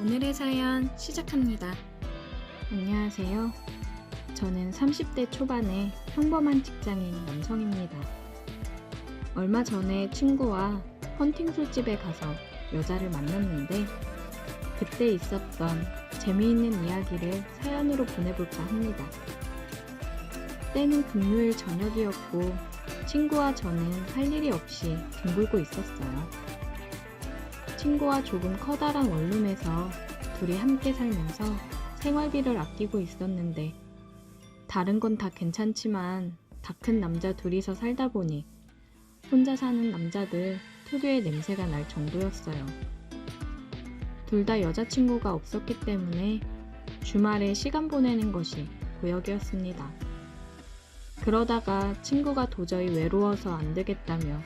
오늘의 사연 시작합니다. 안녕하세요. 저는 30대 초반의 평범한 직장인 남성입니다. 얼마 전에 친구와 헌팅 술집에 가서 여자를 만났는데 그때 있었던 재미있는 이야기를 사연으로 보내볼까 합니다. 때는 금요일 저녁이었고 친구와 저는 할 일이 없이 뒹굴고 있었어요. 친구와 조금 커다란 원룸에서 둘이 함께 살면서 생활비를 아끼고 있었는데 다른 건 다 괜찮지만 다 큰 남자 둘이서 살다 보니 혼자 사는 남자들 특유의 냄새가 날 정도였어요. 둘 다 여자친구가 없었기 때문에 주말에 시간 보내는 것이 고역이었습니다. 그러다가 친구가 도저히 외로워서 안 되겠다며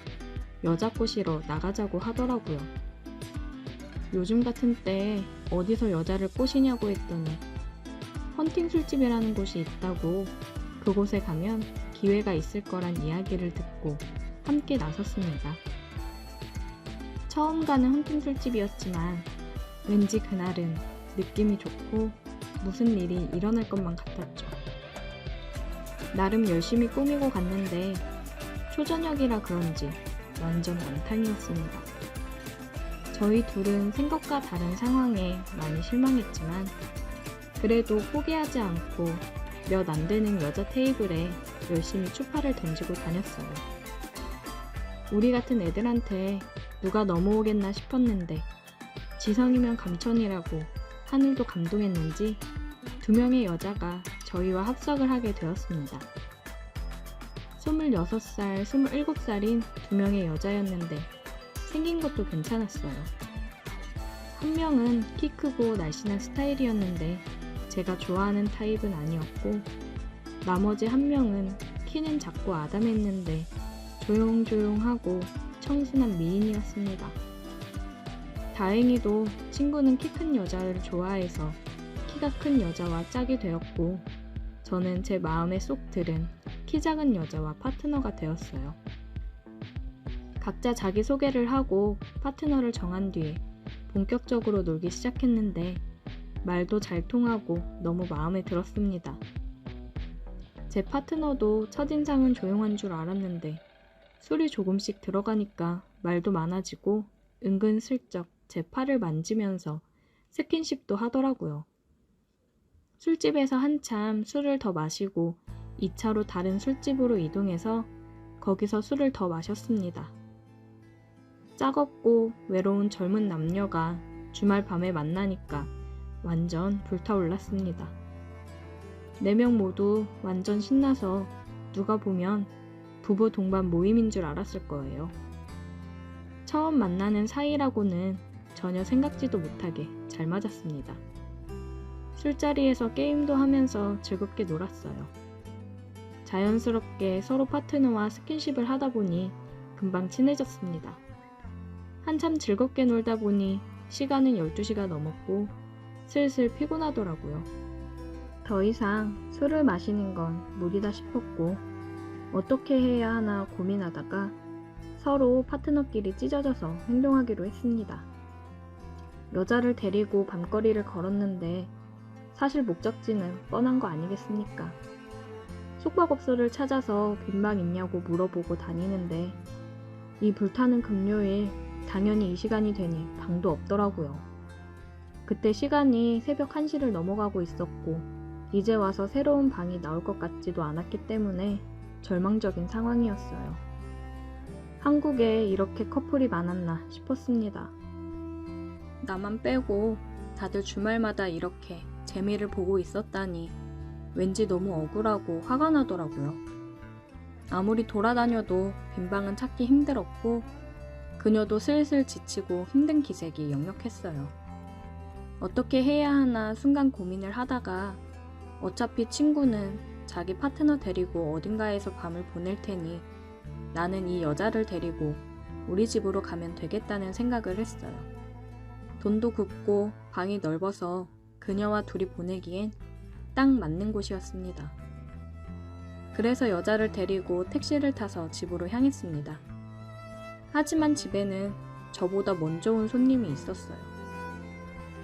여자 꼬시러 나가자고 하더라고요. 요즘 같은 때에 어디서 여자를 꼬시냐고 했더니 헌팅 술집이라는 곳이 있다고 그곳에 가면 기회가 있을 거란 이야기를 듣고 함께 나섰습니다. 처음 가는 헌팅 술집이었지만 왠지 그날은 느낌이 좋고 무슨 일이 일어날 것만 같았죠. 나름 열심히 꾸미고 갔는데 초저녁이라 그런지 완전 완탕이었습니다. 저희 둘은 생각과 다른 상황에 많이 실망했지만 그래도 포기하지 않고 몇 안 되는 여자 테이블에 열심히 추파를 던지고 다녔어요. 우리 같은 애들한테 누가 넘어오겠나 싶었는데 지성이면 감천이라고 하늘도 감동했는지 2명의 여자가 저희와 합석을 하게 되었습니다. 26살, 27살인 2명의 여자였는데 생긴 것도 괜찮았어요. 한 명은 키 크고 날씬한 스타일이었는데 제가 좋아하는 타입은 아니었고 나머지 한 명은 키는 작고 아담했는데 조용조용하고 청순한 미인이었습니다. 다행히도 친구는 키 큰 여자를 좋아해서 키가 큰 여자와 짝이 되었고 저는 제 마음에 쏙 들은 키 작은 여자와 파트너가 되었어요. 각자 자기소개를 하고 파트너를 정한 뒤에 본격적으로 놀기 시작했는데 말도 잘 통하고 너무 마음에 들었습니다. 제 파트너도 첫인상은 조용한 줄 알았는데 술이 조금씩 들어가니까 말도 많아지고 은근슬쩍 제 팔을 만지면서 스킨십도 하더라고요. 술집에서 한참 술을 더 마시고 2차로 다른 술집으로 이동해서 거기서 술을 더 마셨습니다. 짝없고 외로운 젊은 남녀가 주말 밤에 만나니까 완전 불타올랐습니다. 4명 모두 완전 신나서 누가 보면 부부 동반 모임인 줄 알았을 거예요. 처음 만나는 사이라고는 전혀 생각지도 못하게 잘 맞았습니다. 술자리에서 게임도 하면서 즐겁게 놀았어요. 자연스럽게 서로 파트너와 스킨십을 하다 보니 금방 친해졌습니다. 한참 즐겁게 놀다 보니 시간은 12시가 넘었고 슬슬 피곤하더라고요. 더 이상 술을 마시는 건 무리다 싶었고 어떻게 해야 하나 고민하다가 서로 파트너끼리 찢어져서 행동하기로 했습니다. 여자를 데리고 밤거리를 걸었는데 사실 목적지는 뻔한 거 아니겠습니까? 숙박업소를 찾아서 빈방 있냐고 물어보고 다니는데 이 불타는 금요일 당연히 이 시간이 되니 방도 없더라고요. 그때 시간이 새벽 1시를 넘어가고 있었고 이제 와서 새로운 방이 나올 것 같지도 않았기 때문에 절망적인 상황이었어요. 한국에 이렇게 커플이 많았나 싶었습니다. 나만 빼고 다들 주말마다 이렇게 재미를 보고 있었다니 왠지 너무 억울하고 화가 나더라고요. 아무리 돌아다녀도 빈방은 찾기 힘들었고 그녀도 슬슬 지치고 힘든 기색이 역력했어요. 어떻게 해야 하나 순간 고민을 하다가 어차피 친구는 자기 파트너 데리고 어딘가에서 밤을 보낼 테니 나는 이 여자를 데리고 우리 집으로 가면 되겠다는 생각을 했어요. 돈도 굽고 방이 넓어서 그녀와 둘이 보내기엔 딱 맞는 곳이었습니다. 그래서 여자를 데리고 택시를 타서 집으로 향했습니다. 하지만 집에는 저보다 먼저 온 손님이 있었어요.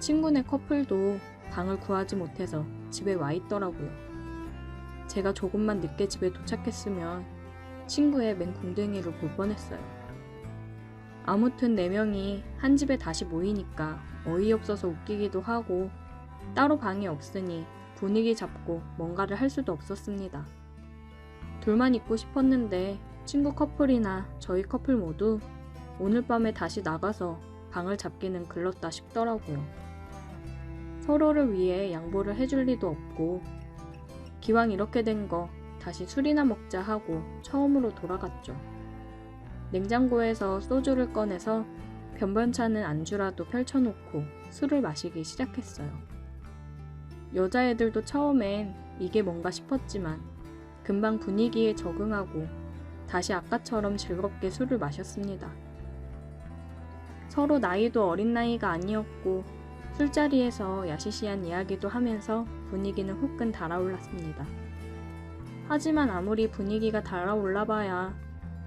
친구네 커플도 방을 구하지 못해서 집에 와 있더라고요. 제가 조금만 늦게 집에 도착했으면 친구의 맹공댕이를 볼 뻔했어요. 아무튼 4명이 한 집에 다시 모이니까 어이없어서 웃기기도 하고 따로 방이 없으니 분위기 잡고 뭔가를 할 수도 없었습니다. 둘만 있고 싶었는데 친구 커플이나 저희 커플 모두 오늘 밤에 다시 나가서 방을 잡기는 글렀다 싶더라고요. 서로를 위해 양보를 해줄 리도 없고 기왕 이렇게 된 거 다시 술이나 먹자 하고 처음으로 돌아갔죠. 냉장고에서 소주를 꺼내서 변변찮은 안주라도 펼쳐놓고 술을 마시기 시작했어요. 여자애들도 처음엔 이게 뭔가 싶었지만 금방 분위기에 적응하고 다시 아까처럼 즐겁게 술을 마셨습니다. 서로 나이도 어린 나이가 아니었고 술자리에서 야시시한 이야기도 하면서 분위기는 후끈 달아올랐습니다. 하지만 아무리 분위기가 달아올라봐야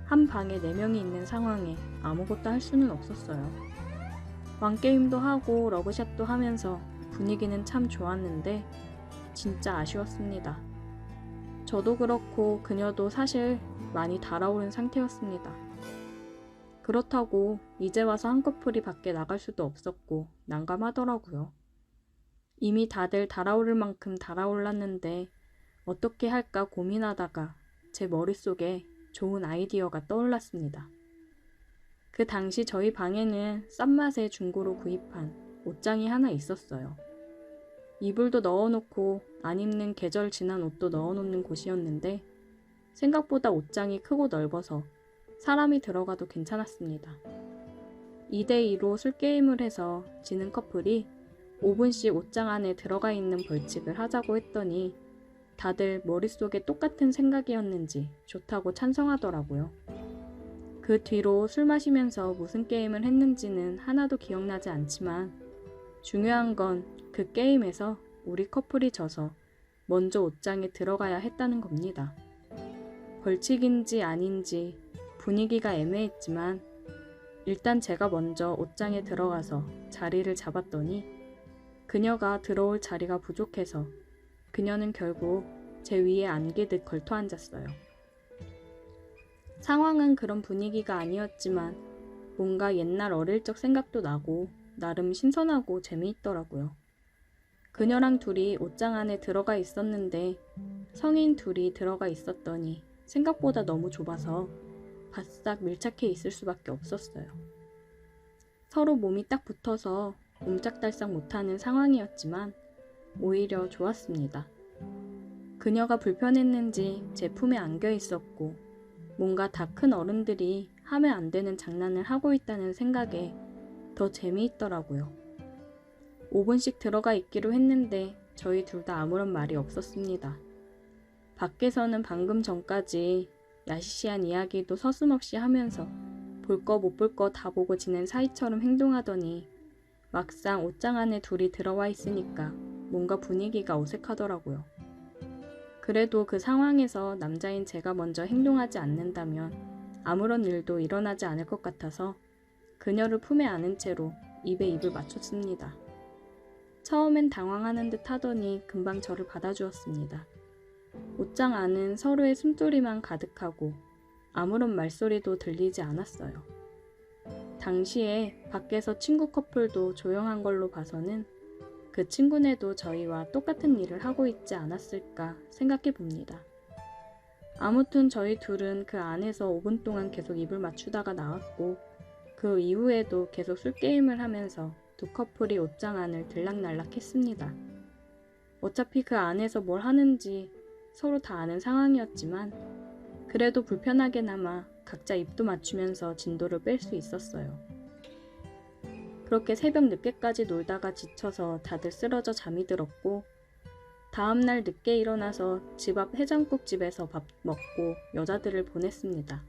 한 방에 4명이 있는 상황에 아무것도 할 수는 없었어요. 왕게임도 하고 러브샷도 하면서 분위기는 참 좋았는데 진짜 아쉬웠습니다. 저도 그렇고 그녀도 사실 많이 달아오른 상태였습니다. 그렇다고 이제 와서 한 커플이 밖에 나갈 수도 없었고 난감하더라고요. 이미 다들 달아오를 만큼 달아올랐는데 어떻게 할까 고민하다가 제 머릿속에 좋은 아이디어가 떠올랐습니다. 그 당시 저희 방에는 싼 맛에 중고로 구입한 옷장이 하나 있었어요. 이불도 넣어놓고 안 입는 계절 지난 옷도 넣어놓는 곳이었는데 생각보다 옷장이 크고 넓어서 사람이 들어가도 괜찮았습니다. 2대2로 술게임을 해서 지는 커플이 5분씩 옷장 안에 들어가 있는 벌칙을 하자고 했더니 다들 머릿속에 똑같은 생각이었는지 좋다고 찬성하더라고요. 그 뒤로 술 마시면서 무슨 게임을 했는지는 하나도 기억나지 않지만 중요한 건 그 게임에서 우리 커플이 져서 먼저 옷장에 들어가야 했다는 겁니다. 벌칙인지 아닌지 분위기가 애매했지만 일단 제가 먼저 옷장에 들어가서 자리를 잡았더니 그녀가 들어올 자리가 부족해서 그녀는 결국 제 위에 안기듯 걸터 앉았어요. 상황은 그런 분위기가 아니었지만 뭔가 옛날 어릴 적 생각도 나고 나름 신선하고 재미있더라고요. 그녀랑 둘이 옷장 안에 들어가 있었는데 성인 둘이 들어가 있었더니 생각보다 너무 좁아서 바싹 밀착해 있을 수밖에 없었어요. 서로 몸이 딱 붙어서 옴짝달싹 못하는 상황이었지만 오히려 좋았습니다. 그녀가 불편했는지 제 품에 안겨 있었고 뭔가 다 큰 어른들이 하면 안 되는 장난을 하고 있다는 생각에 더 재미있더라고요. 5분씩 들어가 있기로 했는데 저희 둘 다 아무런 말이 없었습니다. 밖에서는 방금 전까지 야시시한 이야기도 서슴없이 하면서 볼 거 못 볼 거 다 보고 지낸 사이처럼 행동하더니 막상 옷장 안에 둘이 들어와 있으니까 뭔가 분위기가 어색하더라고요. 그래도 그 상황에서 남자인 제가 먼저 행동하지 않는다면 아무런 일도 일어나지 않을 것 같아서 그녀를 품에 안은 채로 입에 입을 맞췄습니다. 처음엔 당황하는 듯 하더니 금방 저를 받아주었습니다. 옷장 안은 서로의 숨소리만 가득하고 아무런 말소리도 들리지 않았어요. 당시에 밖에서 친구 커플도 조용한 걸로 봐서는 그 친구네도 저희와 똑같은 일을 하고 있지 않았을까 생각해 봅니다. 아무튼 저희 둘은 그 안에서 5분 동안 계속 입을 맞추다가 나왔고 그 이후에도 계속 술게임을 하면서 두 커플이 옷장 안을 들락날락 했습니다. 어차피 그 안에서 뭘 하는지 서로 다 아는 상황이었지만 그래도 불편하게나마 각자 입도 맞추면서 진도를 뺄 수 있었어요. 그렇게 새벽 늦게까지 놀다가 지쳐서 다들 쓰러져 잠이 들었고 다음날 늦게 일어나서 집 앞 해장국집에서 밥 먹고 여자들을 보냈습니다.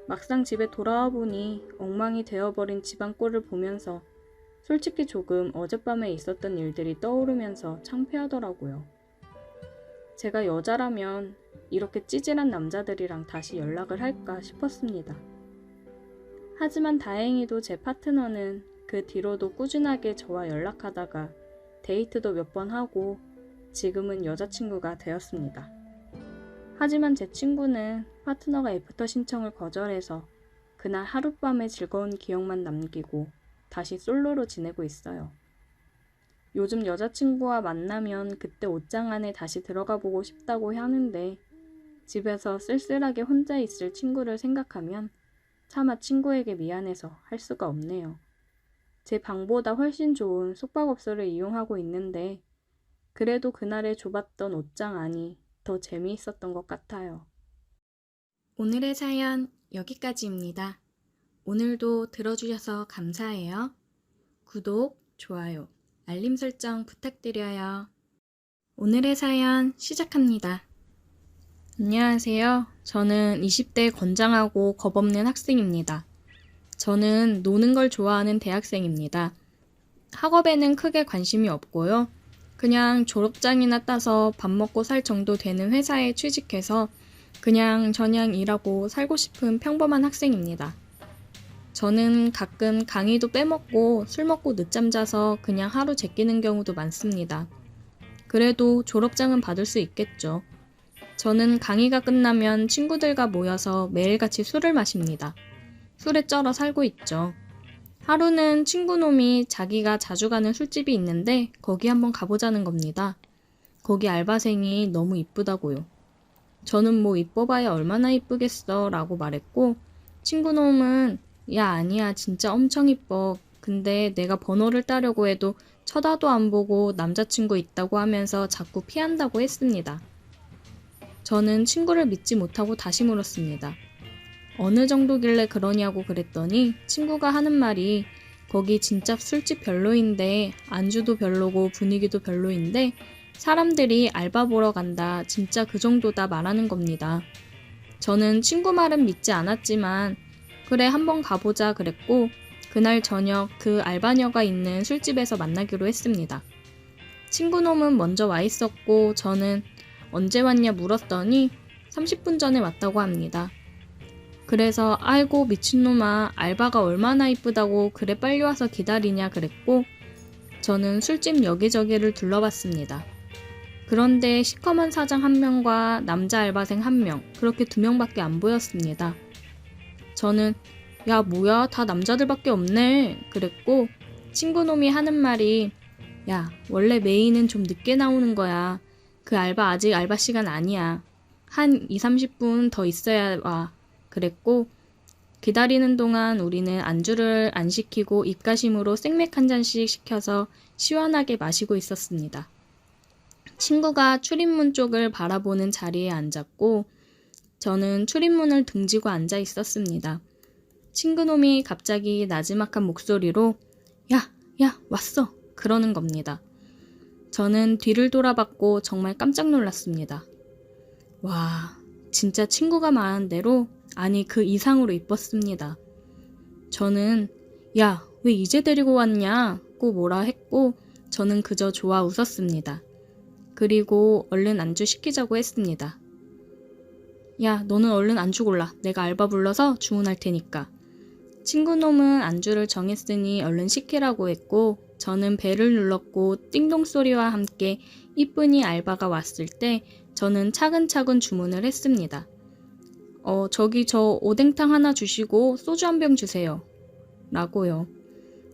막상 집에 돌아와 보니 엉망이 되어버린 집안 꼴을 보면서 솔직히 조금 어젯밤에 있었던 일들이 떠오르면서 창피하더라고요. 제가 여자라면 이렇게 찌질한 남자들이랑 다시 연락을 할까 싶었습니다. 하지만 다행히도 제 파트너는 그 뒤로도 꾸준하게 저와 연락하다가 데이트도 몇 번 하고 지금은 여자친구가 되었습니다. 하지만 제 친구는 파트너가 애프터 신청을 거절해서 그날 하룻밤의 즐거운 기억만 남기고 다시 솔로로 지내고 있어요. 요즘 여자친구와 만나면 그때 옷장 안에 다시 들어가 보고 싶다고 하는데 집에서 쓸쓸하게 혼자 있을 친구를 생각하면 차마 친구에게 미안해서 할 수가 없네요. 제 방보다 훨씬 좋은 숙박업소를 이용하고 있는데 그래도 그날의 좁았던 옷장 안이 더 재미있었던 것 같아요. 오늘의 사연 여기까지입니다. 오늘도 들어주셔서 감사해요. 구독, 좋아요, 알림 설정 부탁드려요. 오늘의 사연 시작합니다. 안녕하세요. 저는 20대 건장하고 겁없는 학생입니다. 저는 노는 걸 좋아하는 대학생입니다. 학업에는 크게 관심이 없고요. 그냥 졸업장이나 따서 밥 먹고 살 정도 되는 회사에 취직해서 그냥 저냥 일하고 살고 싶은 평범한 학생입니다. 저는 가끔 강의도 빼먹고 술 먹고 늦잠 자서 그냥 하루 제끼는 경우도 많습니다. 그래도 졸업장은 받을 수 있겠죠. 저는 강의가 끝나면 친구들과 모여서 매일같이 술을 마십니다. 술에 쩔어 살고 있죠. 하루는 친구놈이 자기가 자주 가는 술집이 있는데 거기 한번 가보자는 겁니다. 거기 알바생이 너무 이쁘다고요. 저는 뭐 이뻐봐야 얼마나 이쁘겠어 라고 말했고 친구놈은 야 아니야 진짜 엄청 이뻐. 근데 내가 번호를 따려고 해도 쳐다도 안 보고 남자친구 있다고 하면서 자꾸 피한다고 했습니다. 저는 친구를 믿지 못하고 다시 물었습니다. 어느 정도길래 그러냐고 그랬더니 친구가 하는 말이 거기 진짜 술집 별로인데 안주도 별로고 분위기도 별로인데 사람들이 알바 보러 간다 진짜 그 정도다 말하는 겁니다. 저는 친구 말은 믿지 않았지만 그래 한번 가보자 그랬고 그날 저녁 그 알바녀가 있는 술집에서 만나기로 했습니다. 친구놈은 먼저 와 있었고 저는 언제 왔냐 물었더니 30분 전에 왔다고 합니다. 그래서 아이고 미친놈아 알바가 얼마나 이쁘다고 그래 빨리 와서 기다리냐 그랬고 저는 술집 여기저기를 둘러봤습니다. 그런데 시커먼 사장 1명과 남자 알바생 1명 그렇게 2명밖에 안 보였습니다. 저는 야 뭐야 다 남자들밖에 없네 그랬고 친구놈이 하는 말이 야 원래 메인은 좀 늦게 나오는 거야. 그 알바 아직 알바 시간 아니야. 한 20-30분 더 있어야 와. 그랬고 기다리는 동안 우리는 안주를 안 시키고 입가심으로 생맥 한 잔씩 시켜서 시원하게 마시고 있었습니다. 친구가 출입문 쪽을 바라보는 자리에 앉았고 저는 출입문을 등지고 앉아 있었습니다. 친구놈이 갑자기 나지막한 목소리로 야 왔어 그러는 겁니다. 저는 뒤를 돌아봤고 정말 깜짝 놀랐습니다. 와 진짜 친구가 말한 대로 아니 그 이상으로 이뻤습니다. 저는 야 왜 이제 데리고 왔냐고 뭐라 했고 저는 그저 좋아 웃었습니다. 그리고 얼른 안주 시키자고 했습니다. 야 너는 얼른 안주 골라. 내가 알바 불러서 주문할 테니까. 친구놈은 안주를 정했으니 얼른 시키라고 했고 저는 벨을 눌렀고 띵동 소리와 함께 이쁜이 알바가 왔을 때 저는 차근차근 주문을 했습니다. 저기 저 오뎅탕 하나 주시고 소주 한 병 주세요. 라고요.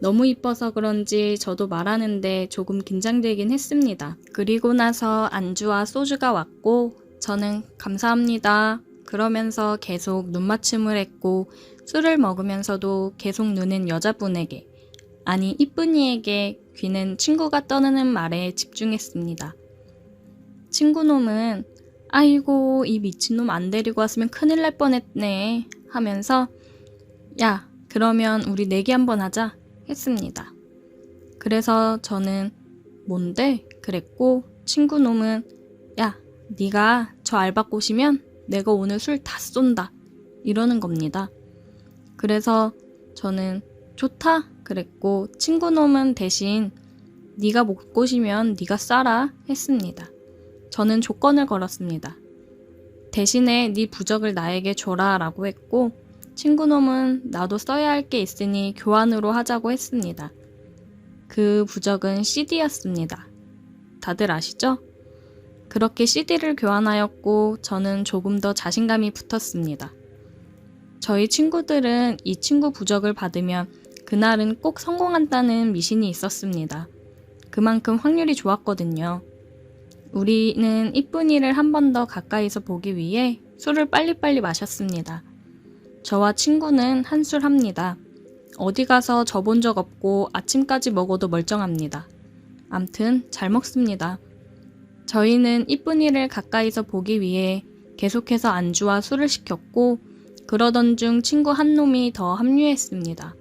너무 이뻐서 그런지 저도 말하는데 조금 긴장되긴 했습니다. 그리고 나서 안주와 소주가 왔고 저는 감사합니다. 그러면서 계속 눈맞춤을 했고 술을 먹으면서도 계속 눈은 여자분에게 아니 이쁜이에게 귀는 친구가 떠드는 말에 집중했습니다. 친구놈은 아이고 이 미친놈 안 데리고 왔으면 큰일 날 뻔했네 하면서 야 그러면 우리 내기 한번 하자 했습니다. 그래서 저는 뭔데? 그랬고 친구놈은 야 네가 저 알바 꼬시면 내가 오늘 술 다 쏜다 이러는 겁니다. 그래서 저는 좋다 그랬고 친구놈은 대신 네가 못 꼬시면 네가 싸라 했습니다. 저는 조건을 걸었습니다. 대신에 네 부적을 나에게 줘라 라고 했고 친구놈은 나도 써야 할 게 있으니 교환으로 하자고 했습니다. 그 부적은 CD였습니다. 다들 아시죠? 그렇게 CD를 교환하였고 저는 조금 더 자신감이 붙었습니다. 저희 친구들은 이 친구 부적을 받으면 그날은 꼭 성공한다는 미신이 있었습니다. 그만큼 확률이 좋았거든요. 우리는 이쁜이를 한 번 더 가까이서 보기 위해 술을 빨리빨리 마셨습니다. 저와 친구는 한술 합니다. 어디 가서 져본 적 없고 아침까지 먹어도 멀쩡합니다. 암튼 잘 먹습니다. 저희는 이쁜이를 가까이서 보기 위해 계속해서 안주와 술을 시켰고 그러던 중 친구 한 놈이 더 합류했습니다.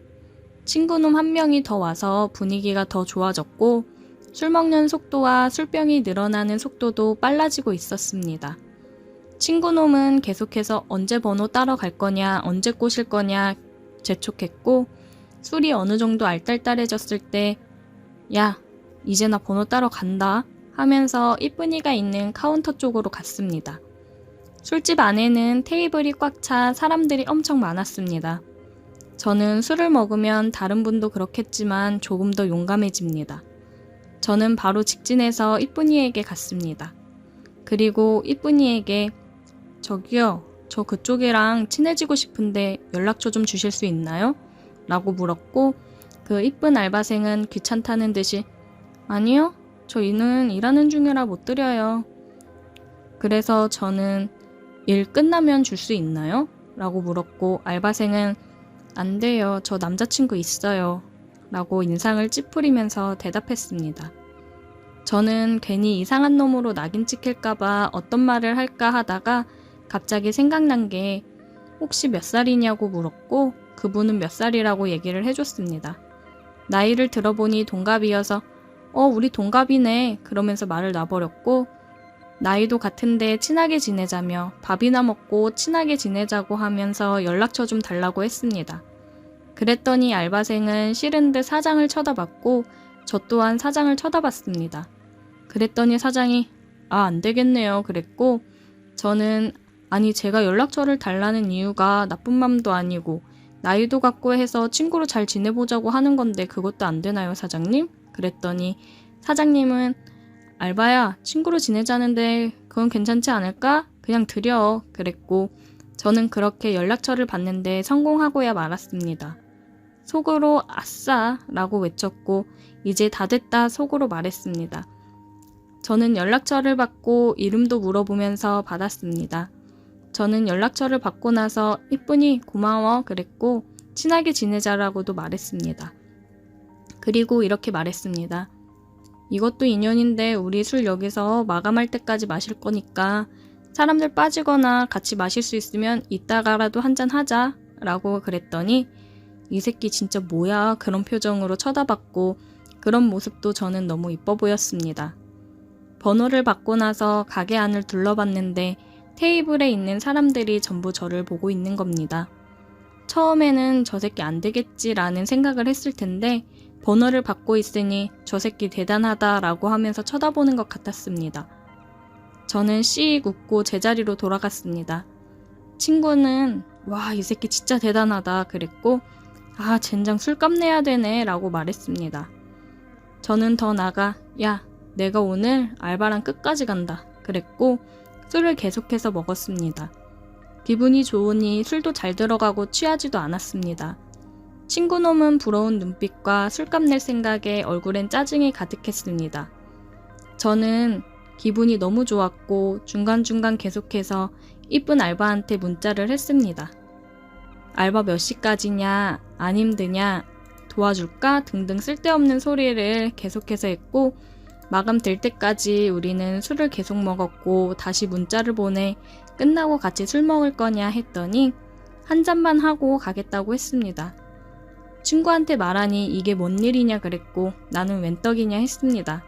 친구놈 한 명이 더 와서 분위기가 더 좋아졌고 술 먹는 속도와 술병이 늘어나는 속도도 빨라지고 있었습니다. 친구놈은 계속해서 언제 번호 따러 갈 거냐, 언제 꼬실 거냐 재촉했고 술이 어느 정도 알딸딸해졌을 때 야, 이제 나 번호 따러 간다 하면서 이쁜이가 있는 카운터 쪽으로 갔습니다. 술집 안에는 테이블이 꽉 차 사람들이 엄청 많았습니다. 저는 술을 먹으면 다른 분도 그렇겠지만 조금 더 용감해집니다. 저는 바로 직진해서 이쁜이에게 갔습니다. 그리고 이쁜이에게 저기요, 저 그쪽이랑 친해지고 싶은데 연락처 좀 주실 수 있나요? 라고 물었고 그 이쁜 알바생은 귀찮다는 듯이 아니요, 저희는 일하는 중이라 못 드려요. 그래서 저는 일 끝나면 줄 수 있나요? 라고 물었고 알바생은 안 돼요, 저 남자친구 있어요. 라고 인상을 찌푸리면서 대답했습니다. 저는 괜히 이상한 놈으로 낙인 찍힐까봐 어떤 말을 할까 하다가 갑자기 생각난 게 혹시 몇 살이냐고 물었고 그분은 몇 살이라고 얘기를 해줬습니다. 나이를 들어보니 동갑이어서 우리 동갑이네 그러면서 말을 놔버렸고 나이도 같은데 친하게 지내자며 밥이나 먹고 친하게 지내자고 하면서 연락처 좀 달라고 했습니다. 그랬더니 알바생은 싫은 듯 사장을 쳐다봤고 저 또한 사장을 쳐다봤습니다. 그랬더니 사장이 안 되겠네요 그랬고 저는 아니 제가 연락처를 달라는 이유가 나쁜 맘도 아니고 나이도 같고 해서 친구로 잘 지내보자고 하는 건데 그것도 안 되나요 사장님? 그랬더니 사장님은 알바야 친구로 지내자는데 그건 괜찮지 않을까? 그냥 드려 그랬고 저는 그렇게 연락처를 받는데 성공하고야 말았습니다. 속으로 아싸 라고 외쳤고 이제 다 됐다 속으로 말했습니다. 저는 연락처를 받고 이름도 물어보면서 받았습니다. 저는 연락처를 받고 나서 이쁜이 고마워 그랬고 친하게 지내자라고도 말했습니다. 그리고 이렇게 말했습니다. 이것도 인연인데 우리 술 여기서 마감할 때까지 마실 거니까 사람들 빠지거나 같이 마실 수 있으면 이따가라도 한잔 하자 라고 그랬더니 이 새끼 진짜 뭐야 그런 표정으로 쳐다봤고 그런 모습도 저는 너무 이뻐 보였습니다. 번호를 받고 나서 가게 안을 둘러봤는데 테이블에 있는 사람들이 전부 저를 보고 있는 겁니다. 처음에는 저 새끼 안 되겠지라는 생각을 했을 텐데 번호를 받고 있으니 저 새끼 대단하다라고 하면서 쳐다보는 것 같았습니다. 저는 씩 웃고 제자리로 돌아갔습니다. 친구는 와, 이 새끼 진짜 대단하다 그랬고 젠장 술값 내야 되네 라고 말했습니다. 저는 더 나가 야, 내가 오늘 알바랑 끝까지 간다 그랬고 술을 계속해서 먹었습니다. 기분이 좋으니 술도 잘 들어가고 취하지도 않았습니다. 친구놈은 부러운 눈빛과 술값 낼 생각에 얼굴엔 짜증이 가득했습니다. 저는 기분이 너무 좋았고 중간중간 계속해서 이쁜 알바한테 문자를 했습니다. 알바 몇 시까지냐, 안 힘드냐, 도와줄까 등등 쓸데없는 소리를 계속해서 했고 마감될 때까지 우리는 술을 계속 먹었고 다시 문자를 보내 끝나고 같이 술 먹을 거냐 했더니 한 잔만 하고 가겠다고 했습니다. 친구한테 말하니 이게 뭔 일이냐 그랬고 나는 웬 떡이냐 했습니다.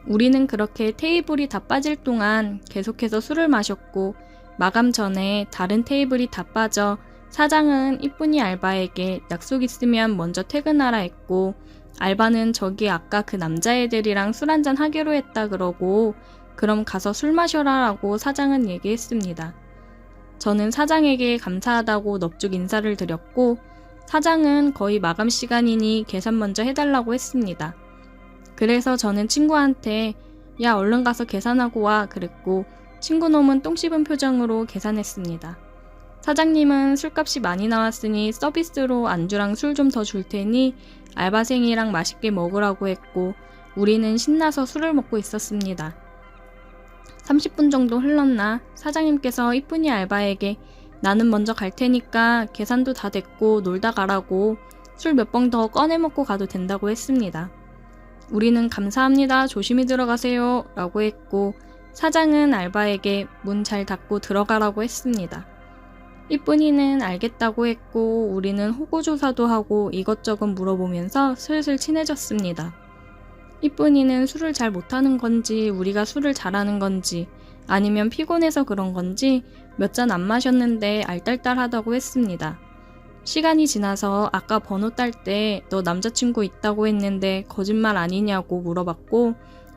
우리는 그렇게 테이블이 다 빠질 동안 계속해서 술을 마셨고 마감 전에 다른 테이블이 다 빠져 사장은 이쁜이 알바에게 약속 있으면 먼저 퇴근하라 했고 알바는 저기 아까 그 남자애들이랑 술 한잔 하기로 했다 그러고 그럼 가서 술 마셔라 라고 사장은 얘기했습니다. 저는 사장에게 감사하다고 넙죽 인사를 드렸고 사장은 거의 마감 시간이니 계산 먼저 해달라고 했습니다. 그래서 저는 친구한테 야 얼른 가서 계산하고 와 그랬고 친구놈은 똥 씹은 표정으로 계산했습니다. 사장님은 술값이 많이 나왔으니 서비스로 안주랑 술 좀 더 줄 테니 알바생이랑 맛있게 먹으라고 했고 우리는 신나서 술을 먹고 있었습니다. 30분 정도 흘렀나 사장님께서 이쁜이 알바에게 나는 먼저 갈 테니까 계산도 다 됐고 놀다 가라고 술 몇 병 더 꺼내 먹고 가도 된다고 했습니다. 우리는 감사합니다. 조심히 들어가세요 라고 했고 사장은 알바에게 문 잘 닫고 들어가라고 했습니다. 이쁜이는 알겠다고 했고 우리는 호구조사도 하고 이것저것 물어보면서 슬슬 친해졌습니다. 이쁜이는 술을 잘 못하는 건지 우리가 술을 잘하는 건지 아니면 피곤해서 그런 건지 몇 잔 안 마셨는데 알딸딸하다고 했습니다. 시간이 지나서 아까 번호 딸 때 너 남자친구 있다고 했는데 거짓말 아니냐고 물어봤고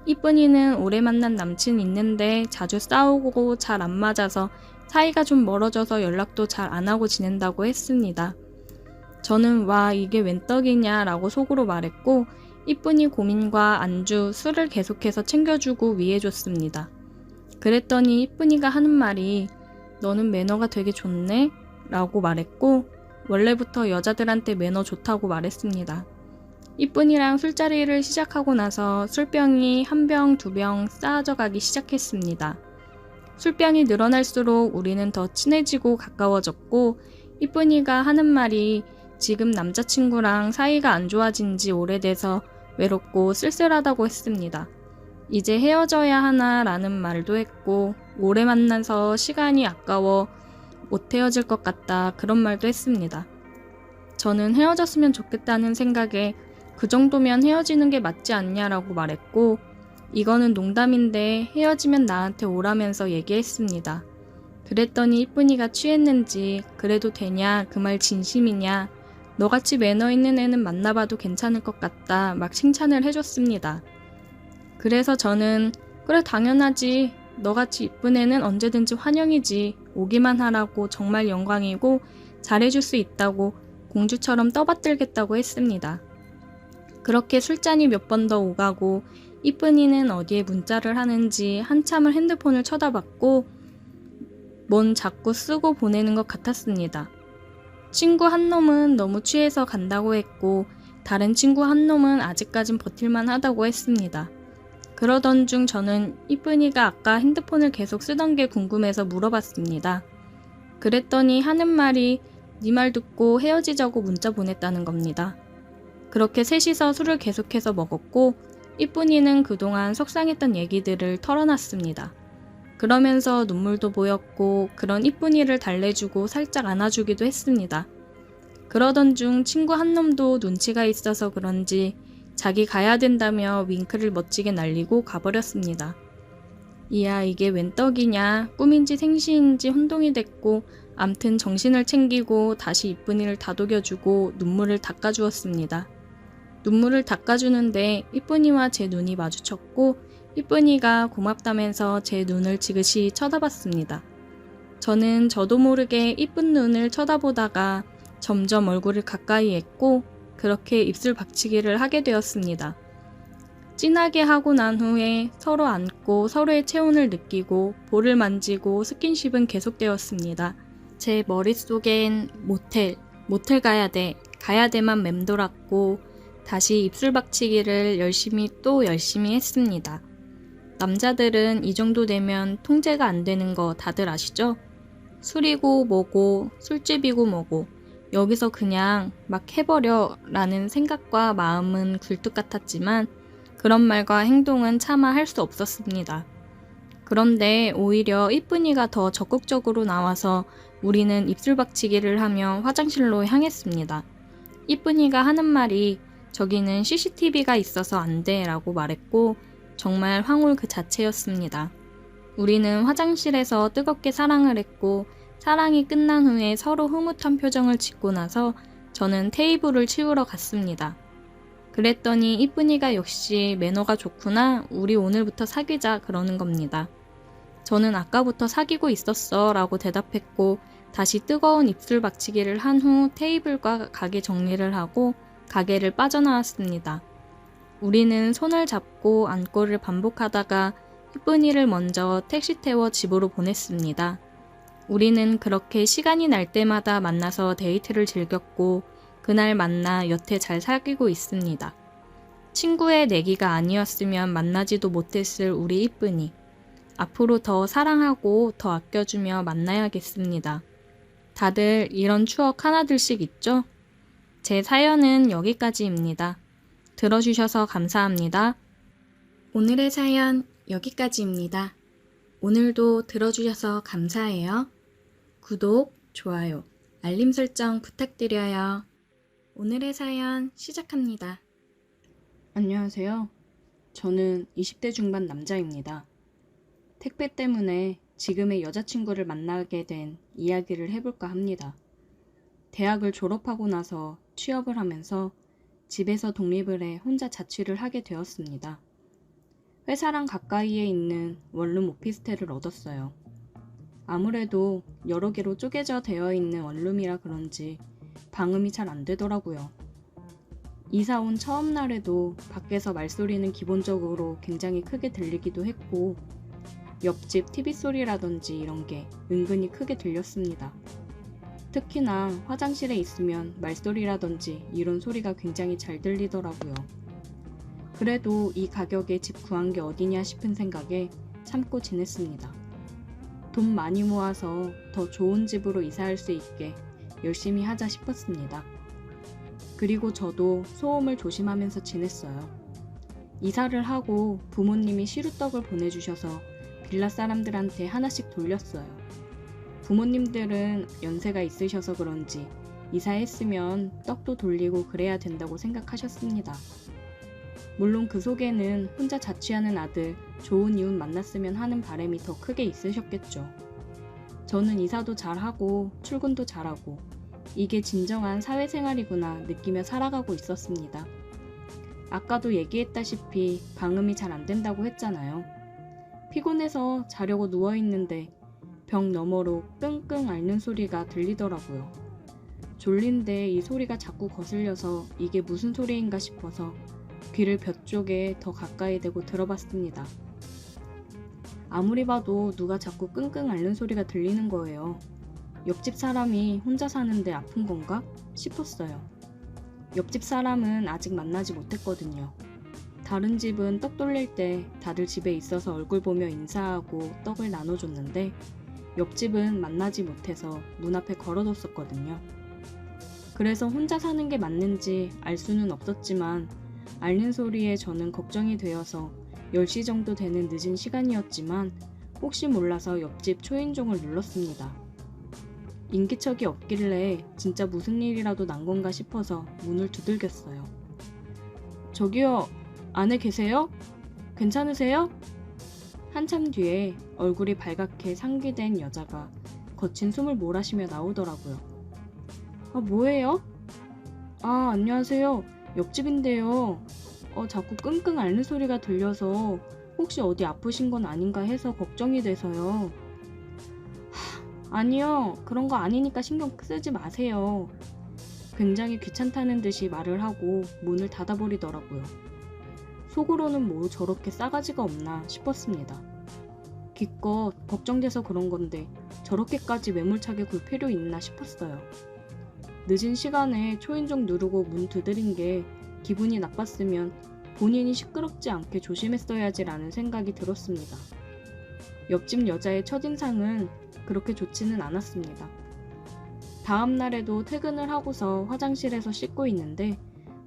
이쁜이는 오래 만난 남친 있는데 자주 싸우고 잘 안 맞아서 사이가 좀 멀어져서 연락도 잘 안 하고 지낸다고 했습니다. 저는 와 이게 웬 떡이냐 라고 속으로 말했고 이쁜이 고민과 안주, 술을 계속해서 챙겨주고 위해줬습니다. 그랬더니 이쁜이가 하는 말이 너는 매너가 되게 좋네? 라고 말했고 원래부터 여자들한테 매너 좋다고 말했습니다. 이쁜이랑 술자리를 시작하고 나서 술병이 한 병, 두 병 쌓아져 가기 시작했습니다. 술병이 늘어날수록 우리는 더 친해지고 가까워졌고 이쁜이가 하는 말이 지금 남자친구랑 사이가 안 좋아진 지 오래돼서 외롭고 쓸쓸하다고 했습니다. 이제 헤어져야 하나 라는 말도 했고 오래 만나서 시간이 아까워 못 헤어질 것 같다 그런 말도 했습니다. 저는 헤어졌으면 좋겠다는 생각에 그 정도면 헤어지는 게 맞지 않냐라고 말했고 이거는 농담인데 헤어지면 나한테 오라면서 얘기했습니다. 그랬더니 이쁜이가 취했는지 그래도 되냐 그 말 진심이냐 너같이 매너 있는 애는 만나봐도 괜찮을 것 같다 막 칭찬을 해줬습니다. 그래서 저는 그래 당연하지 너같이 이쁜 애는 언제든지 환영이지 오기만 하라고 정말 영광이고 잘해줄 수 있다고 공주처럼 떠받들겠다고 했습니다. 그렇게 술잔이 몇 번 더 오가고 이쁜이는 어디에 문자를 하는지 한참을 핸드폰을 쳐다봤고 뭔 자꾸 쓰고 보내는 것 같았습니다. 친구 한 놈은 너무 취해서 간다고 했고 다른 친구 한 놈은 아직까진 버틸만 하다고 했습니다. 그러던 중 저는 이쁜이가 아까 핸드폰을 계속 쓰던 게 궁금해서 물어봤습니다. 그랬더니 하는 말이 네 말 듣고 헤어지자고 문자 보냈다는 겁니다. 그렇게 셋이서 술을 계속해서 먹었고 이쁜이는 그동안 속상했던 얘기들을 털어놨습니다. 그러면서 눈물도 보였고 그런 이쁜이를 달래주고 살짝 안아주기도 했습니다. 그러던 중 친구 한 놈도 눈치가 있어서 그런지 자기 가야 된다며 윙크를 멋지게 날리고 가버렸습니다. 이야 이게 웬 떡이냐 꿈인지 생시인지 혼동이 됐고 암튼 정신을 챙기고 다시 이쁜이를 다독여주고 눈물을 닦아주었습니다. 눈물을 닦아주는데 이쁜이와 제 눈이 마주쳤고 이쁜이가 고맙다면서 제 눈을 지그시 쳐다봤습니다. 저는 저도 모르게 이쁜 눈을 쳐다보다가 점점 얼굴을 가까이 했고 그렇게 입술 박치기를 하게 되었습니다. 진하게 하고 난 후에 서로 안고 서로의 체온을 느끼고 볼을 만지고 스킨십은 계속되었습니다. 제 머릿속엔 모텔 가야 돼만 맴돌았고 다시 입술 박치기를 열심히 했습니다. 남자들은 이 정도 되면 통제가 안 되는 거 다들 아시죠? 술이고 뭐고 술집이고 뭐고 여기서 그냥 막 해버려 라는 생각과 마음은 굴뚝 같았지만 그런 말과 행동은 차마 할 수 없었습니다. 그런데 오히려 이쁜이가 더 적극적으로 나와서 우리는 입술 박치기를 하며 화장실로 향했습니다. 이쁜이가 하는 말이 저기는 CCTV가 있어서 안 돼 라고 말했고 정말 황홀 그 자체였습니다. 우리는 화장실에서 뜨겁게 사랑을 했고 사랑이 끝난 후에 서로 흐뭇한 표정을 짓고 나서 저는 테이블을 치우러 갔습니다. 그랬더니 이쁜이가 역시 매너가 좋구나 우리 오늘부터 사귀자 그러는 겁니다. 저는 아까부터 사귀고 있었어 라고 대답했고 다시 뜨거운 입술 박치기를 한 후 테이블과 가게 정리를 하고 가게를 빠져나왔습니다. 우리는 손을 잡고 안고를 반복하다가 희쁜이를 먼저 택시 태워 집으로 보냈습니다. 우리는 그렇게 시간이 날 때마다 만나서 데이트를 즐겼고 그날 만나 여태 잘 사귀고 있습니다. 친구의 내기가 아니었으면 만나지도 못했을 우리 이쁜이. 앞으로 더 사랑하고 더 아껴주며 만나야겠습니다. 다들 이런 추억 하나둘씩 있죠? 제 사연은 여기까지입니다. 들어주셔서 감사합니다. 오늘의 사연 여기까지입니다. 오늘도 들어주셔서 감사해요. 구독, 좋아요, 알림 설정 부탁드려요. 오늘의 사연 시작합니다. 안녕하세요. 저는 20대 중반 남자입니다. 택배 때문에 지금의 여자친구를 만나게 된 이야기를 해볼까 합니다. 대학을 졸업하고 나서 취업을 하면서 집에서 독립을 해 혼자 자취를 하게 되었습니다. 회사랑 가까이에 있는 원룸 오피스텔을 얻었어요. 아무래도 여러 개로 쪼개져 되어 있는 원룸이라 그런지 방음이 잘 안 되더라고요. 이사 온 처음 날에도 밖에서 말소리는 기본적으로 굉장히 크게 들리기도 했고 옆집 TV 소리라든지 이런 게 은근히 크게 들렸습니다. 특히나 화장실에 있으면 말소리라든지 이런 소리가 굉장히 잘 들리더라고요. 그래도 이 가격에 집 구한 게 어디냐 싶은 생각에 참고 지냈습니다. 돈 많이 모아서 더 좋은 집으로 이사할 수 있게 열심히 하자 싶었습니다. 그리고 저도 소음을 조심하면서 지냈어요. 이사를 하고 부모님이 시루떡을 보내주셔서 빌라 사람들한테 하나씩 돌렸어요. 부모님들은 연세가 있으셔서 그런지 이사했으면 떡도 돌리고 그래야 된다고 생각하셨습니다. 물론 그 속에는 혼자 자취하는 아들, 좋은 이웃 만났으면 하는 바람이 더 크게 있으셨겠죠. 저는 이사도 잘하고 출근도 잘하고 이게 진정한 사회생활이구나 느끼며 살아가고 있었습니다. 아까도 얘기했다시피 방음이 잘 안 된다고 했잖아요. 피곤해서 자려고 누워있는데 벽 너머로 끙끙 앓는 소리가 들리더라고요. 졸린데 이 소리가 자꾸 거슬려서 이게 무슨 소리인가 싶어서 귀를 벽 쪽에 더 가까이 대고 들어봤습니다. 아무리 봐도 누가 자꾸 끙끙 앓는 소리가 들리는 거예요. 옆집 사람이 혼자 사는데 아픈 건가 싶었어요. 옆집 사람은 아직 만나지 못했거든요. 다른 집은 떡 돌릴 때 다들 집에 있어서 얼굴 보며 인사하고 떡을 나눠줬는데 옆집은 만나지 못해서 문 앞에 걸어뒀었거든요. 그래서 혼자 사는 게 맞는지 알 수는 없었지만 앓는 소리에 저는 걱정이 되어서 10시 정도 되는 늦은 시간이었지만 혹시 몰라서 옆집 초인종을 눌렀습니다. 인기척이 없길래 진짜 무슨 일이라도 난 건가 싶어서 문을 두들겼어요. 저기요, 안에 계세요? 괜찮으세요? 한참 뒤에 얼굴이 발갛게 상기된 여자가 거친 숨을 몰아쉬며 나오더라고요. 뭐예요? 안녕하세요. 옆집인데요. 자꾸 끙끙 앓는 소리가 들려서 혹시 어디 아프신 건 아닌가 해서 걱정이 돼서요. 아니요. 그런 거 아니니까 신경 쓰지 마세요. 굉장히 귀찮다는 듯이 말을 하고 문을 닫아버리더라고요. 속으로는 뭐 저렇게 싸가지가 없나 싶었습니다. 기껏 걱정돼서 그런 건데 저렇게까지 매몰차게 굴 필요 있나 싶었어요. 늦은 시간에 초인종 누르고 문 두드린 게 기분이 나빴으면 본인이 시끄럽지 않게 조심했어야지라는 생각이 들었습니다. 옆집 여자의 첫인상은 그렇게 좋지는 않았습니다. 다음 날에도 퇴근을 하고서 화장실에서 씻고 있는데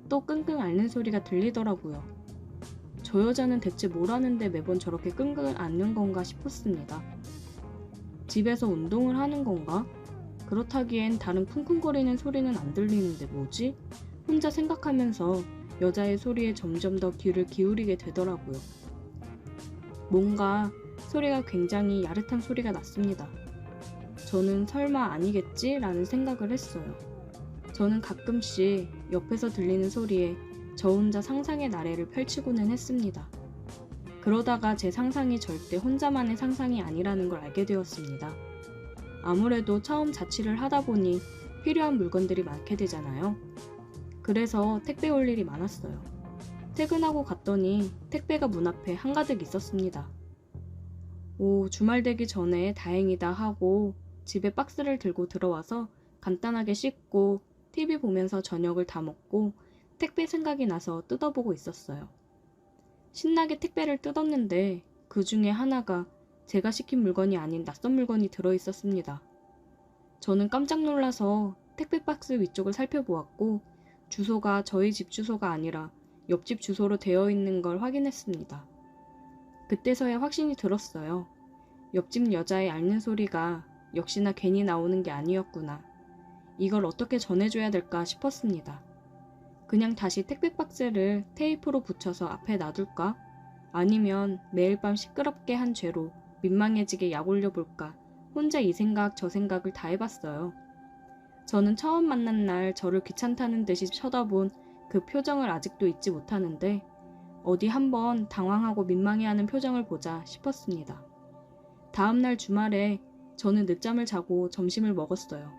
또 끙끙 앓는 소리가 들리더라고요. 저 여자는 대체 뭘 하는데 매번 저렇게 끙끙 앓는 건가 싶었습니다. 집에서 운동을 하는 건가? 그렇다기엔 다른 쿵쿵거리는 소리는 안 들리는데 뭐지? 혼자 생각하면서 여자의 소리에 점점 더 귀를 기울이게 되더라고요. 뭔가 소리가 굉장히 야릇한 소리가 났습니다. 저는 설마 아니겠지? 라는 생각을 했어요. 저는 가끔씩 옆에서 들리는 소리에 저 혼자 상상의 나래를 펼치고는 했습니다. 그러다가 제 상상이 절대 혼자만의 상상이 아니라는 걸 알게 되었습니다. 아무래도 처음 자취를 하다 보니 필요한 물건들이 많게 되잖아요. 그래서 택배 올 일이 많았어요. 퇴근하고 갔더니 택배가 문 앞에 한가득 있었습니다. 오, 주말 되기 전에 다행이다 하고 집에 박스를 들고 들어와서 간단하게 씻고 TV 보면서 저녁을 다 먹고 택배 생각이 나서 뜯어보고 있었어요. 신나게 택배를 뜯었는데 그 중에 하나가 제가 시킨 물건이 아닌 낯선 물건이 들어있었습니다. 저는 깜짝 놀라서 택배 박스 위쪽을 살펴보았고 주소가 저희 집 주소가 아니라 옆집 주소로 되어 있는 걸 확인했습니다. 그때서야 확신이 들었어요. 옆집 여자의 앓는 소리가 역시나 괜히 나오는 게 아니었구나. 이걸 어떻게 전해줘야 될까 싶었습니다. 그냥 다시 택배 박스를 테이프로 붙여서 앞에 놔둘까? 아니면 매일 밤 시끄럽게 한 죄로 민망해지게 약 올려볼까? 혼자 이 생각 저 생각을 다 해봤어요. 저는 처음 만난 날 저를 귀찮다는 듯이 쳐다본 그 표정을 아직도 잊지 못하는데 어디 한번 당황하고 민망해하는 표정을 보자 싶었습니다. 다음날 주말에 저는 늦잠을 자고 점심을 먹었어요.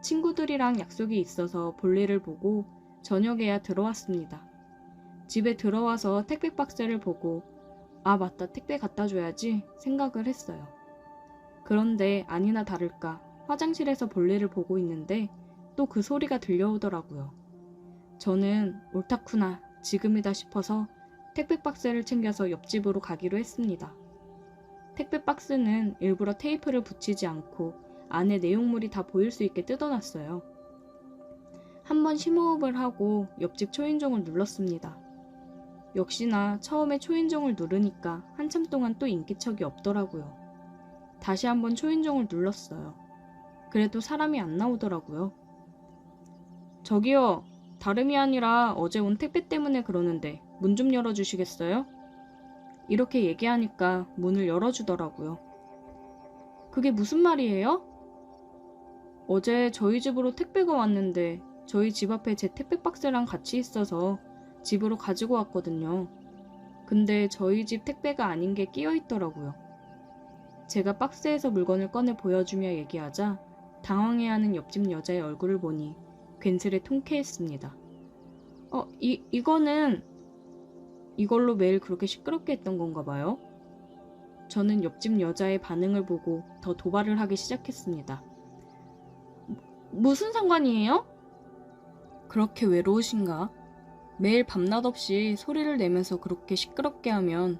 친구들이랑 약속이 있어서 볼일을 보고 저녁에야 들어왔습니다. 집에 들어와서 택배 박스를 보고 아 맞다 택배 갖다 줘야지 생각을 했어요. 그런데 아니나 다를까 화장실에서 볼일을 보고 있는데 또 그 소리가 들려오더라고요. 저는 옳다쿠나 지금이다 싶어서 택배 박스를 챙겨서 옆집으로 가기로 했습니다. 택배 박스는 일부러 테이프를 붙이지 않고 안에 내용물이 다 보일 수 있게 뜯어놨어요. 한번 심호흡을 하고 옆집 초인종을 눌렀습니다. 역시나 처음에 초인종을 누르니까 한참 동안 또 인기척이 없더라고요. 다시 한번 초인종을 눌렀어요. 그래도 사람이 안 나오더라고요. 저기요, 다름이 아니라 어제 온 택배 때문에 그러는데 문 좀 열어주시겠어요? 이렇게 얘기하니까 문을 열어주더라고요. 그게 무슨 말이에요? 어제 저희 집으로 택배가 왔는데 저희 집 앞에 제 택배 박스랑 같이 있어서 집으로 가지고 왔거든요. 근데 저희 집 택배가 아닌 게 끼어 있더라고요. 제가 박스에서 물건을 꺼내 보여주며 얘기하자 당황해하는 옆집 여자의 얼굴을 보니 괜스레 통쾌했습니다. 이거는 이걸로 매일 그렇게 시끄럽게 했던 건가 봐요. 저는 옆집 여자의 반응을 보고 더 도발을 하기 시작했습니다. 무슨 상관이에요? 그렇게 외로우신가? 매일 밤낮 없이 소리를 내면서 그렇게 시끄럽게 하면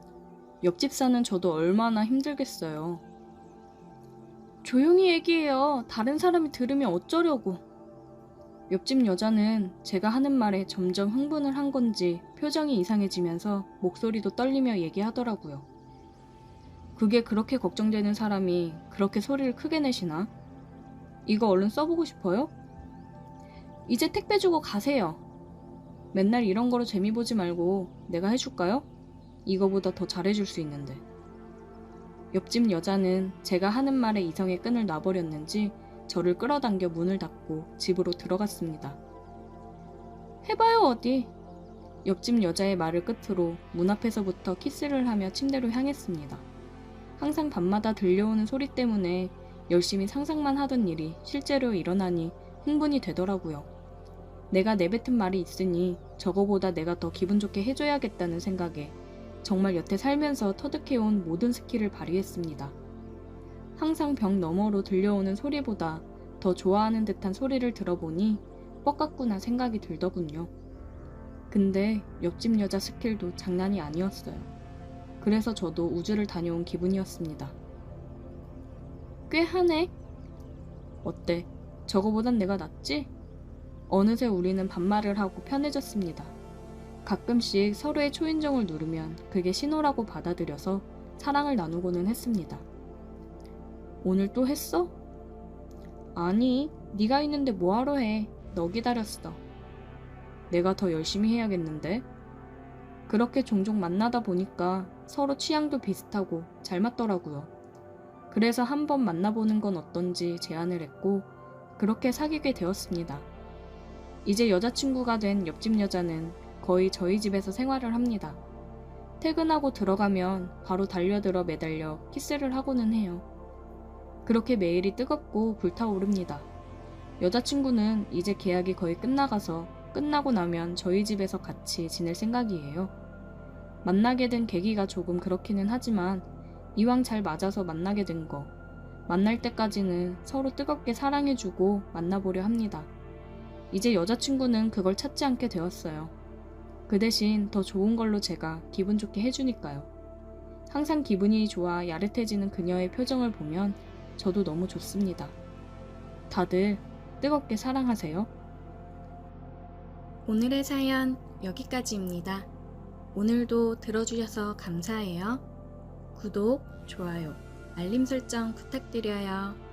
옆집 사는 저도 얼마나 힘들겠어요. 조용히 얘기해요. 다른 사람이 들으면 어쩌려고. 옆집 여자는 제가 하는 말에 점점 흥분을 한 건지 표정이 이상해지면서 목소리도 떨리며 얘기하더라고요. 그게 그렇게 걱정되는 사람이 그렇게 소리를 크게 내시나? 이거 얼른 써보고 싶어요? 이제 택배 주고 가세요. 맨날 이런 거로 재미 보지 말고 내가 해줄까요? 이거보다 더 잘해줄 수 있는데. 옆집 여자는 제가 하는 말에 이성의 끈을 놔버렸는지 저를 끌어당겨 문을 닫고 집으로 들어갔습니다. 해봐요 어디. 옆집 여자의 말을 끝으로 문 앞에서부터 키스를 하며 침대로 향했습니다. 항상 밤마다 들려오는 소리 때문에 열심히 상상만 하던 일이 실제로 일어나니 흥분이 되더라고요. 내가 내뱉은 말이 있으니 저거보다 내가 더 기분 좋게 해줘야겠다는 생각에 정말 여태 살면서 터득해온 모든 스킬을 발휘했습니다. 항상 벽 너머로 들려오는 소리보다 더 좋아하는 듯한 소리를 들어보니 뻑 같구나 생각이 들더군요. 근데 옆집 여자 스킬도 장난이 아니었어요. 그래서 저도 우주를 다녀온 기분이었습니다. 꽤 하네? 어때? 저거보단 내가 낫지? 어느새 우리는 반말을 하고 편해졌습니다. 가끔씩 서로의 초인종을 누르면 그게 신호라고 받아들여서 사랑을 나누고는 했습니다. 오늘 또 했어? 아니, 네가 있는데 뭐하러 해. 너 기다렸어. 내가 더 열심히 해야겠는데? 그렇게 종종 만나다 보니까 서로 취향도 비슷하고 잘 맞더라고요. 그래서 한번 만나보는 건 어떤지 제안을 했고 그렇게 사귀게 되었습니다. 이제 여자친구가 된 옆집 여자는 거의 저희 집에서 생활을 합니다. 퇴근하고 들어가면 바로 달려들어 매달려 키스를 하고는 해요. 그렇게 매일이 뜨겁고 불타오릅니다. 여자친구는 이제 계약이 거의 끝나가서 끝나고 나면 저희 집에서 같이 지낼 생각이에요. 만나게 된 계기가 조금 그렇기는 하지만 이왕 잘 맞아서 만나게 된 거, 만날 때까지는 서로 뜨겁게 사랑해주고 만나보려 합니다. 이제 여자친구는 그걸 찾지 않게 되었어요. 그 대신 더 좋은 걸로 제가 기분 좋게 해주니까요. 항상 기분이 좋아 야릇해지는 그녀의 표정을 보면 저도 너무 좋습니다. 다들 뜨겁게 사랑하세요. 오늘의 사연 여기까지입니다. 오늘도 들어주셔서 감사해요. 구독, 좋아요, 알림 설정 부탁드려요.